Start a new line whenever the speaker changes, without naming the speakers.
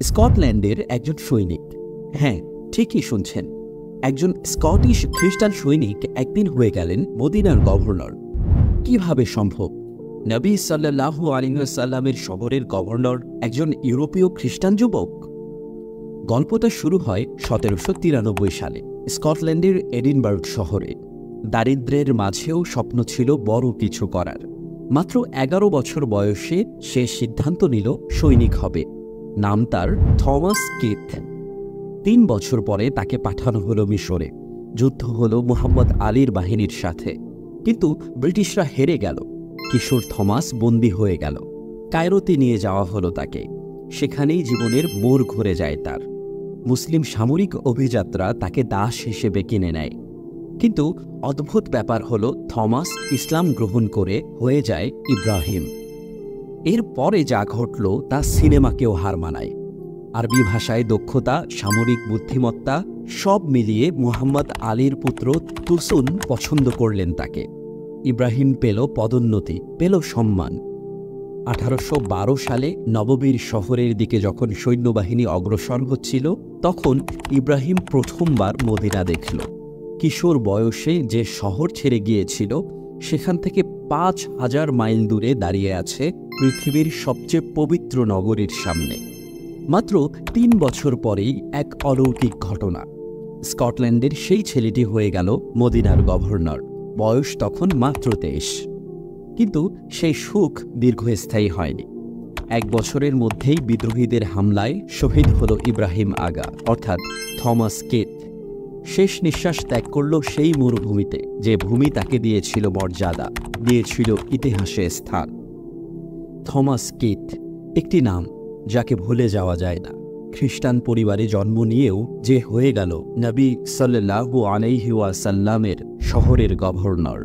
স্কটল্যান্ডের একজন সৈনিক, হ্যাঁ ঠিকই শুনছেন, একজন স্কটিশ খ্রিস্টান সৈনিক একদিন হয়ে গেলেন মদিনার গভর্নর। কিভাবে সম্ভব? নবী সাল্লাল্লাহু আলাইহি ওয়াসাল্লামের শহরের গভর্নর একজন ইউরোপীয় খ্রিস্টান যুবক। গল্পটা শুরু হয় 1793 সালে স্কটল্যান্ডের এডিনবার্গ শহরে। দারিদ্র্যের মাঝেও স্বপ্ন ছিল বড় কিছু করার। মাত্র 11 বছর বয়সে সে সিদ্ধান্ত নিল সৈনিক হবে। নাম তার থমাস কিথ। 3 বছর পরে তাকে পাঠানো হলো মিশরে। যুদ্ধ হলো মুহাম্মদ আলীর বাহিনীর সাথে, কিন্তু ব্রিটিশরা হেরে গেল। কিশোর থমাস বন্দী হয়ে গেল। কায়রোতে নিয়ে যাওয়া হলো তাকে। সেখানেই জীবনের মোড় ঘুরে যায় তার। মুসলিম সামরিক অভিযাত্রা তাকে দাস হিসেবে কিনে নেয়। কিন্তু অদ্ভুত ব্যাপার হলো, থমাস ইসলাম গ্রহণ করে হয়ে যায় ইব্রাহিম। এর পরে যা ঘটল তা সিনেমাকেও হার মানায়। আরবি ভাষায় দক্ষতা, সামরিক বুদ্ধিমত্তা সব মিলিয়ে মুহাম্মদ আলীর পুত্র তুসুন পছন্দ করলেন তাকে। ইব্রাহিম পেল পদোন্নতি, পেল সম্মান। 1812 সালে নববীর শহরের দিকে যখন সৈন্যবাহিনী অগ্রসর হচ্ছিল, তখন ইব্রাহিম প্রথমবার মদিনা দেখল। কিশোর বয়সে যে শহর ছেড়ে গিয়েছিল, সেখান থেকে 5000 মাইল দূরে দাঁড়িয়ে আছে পৃথিবীর সবচেয়ে পবিত্র নগরীর সামনে। মাত্র 3 বছর পরেই এক অলৌকিক ঘটনা। স্কটল্যান্ডের সেই ছেলেটি হয়ে গেল মদিনার গভর্নর। বয়স তখন মাত্র 23। কিন্তু সেই সুখ দীর্ঘস্থায়ী হয়নি। 1 বছরের মধ্যেই বিদ্রোহীদের হামলায় শহীদ হল ইব্রাহিম আগা, অর্থাৎ থমাস কিথ। শেষ নিঃশ্বাস ত্যাগ করল সেই মরুভূমিতে, যে ভূমি তাকে দিয়েছিল মর্যাদা, দিয়েছিল ইতিহাসে স্থান। থমাস কিথ, একটি নাম যাকে ভুলে যাওয়া যায় না। খ্রিস্টান পরিবারে জন্ম নিয়েও যে হয়ে গেল নবী সাল্লাল্লাহু আলাইহি ওয়াসাল্লামের শহরের গভর্নর।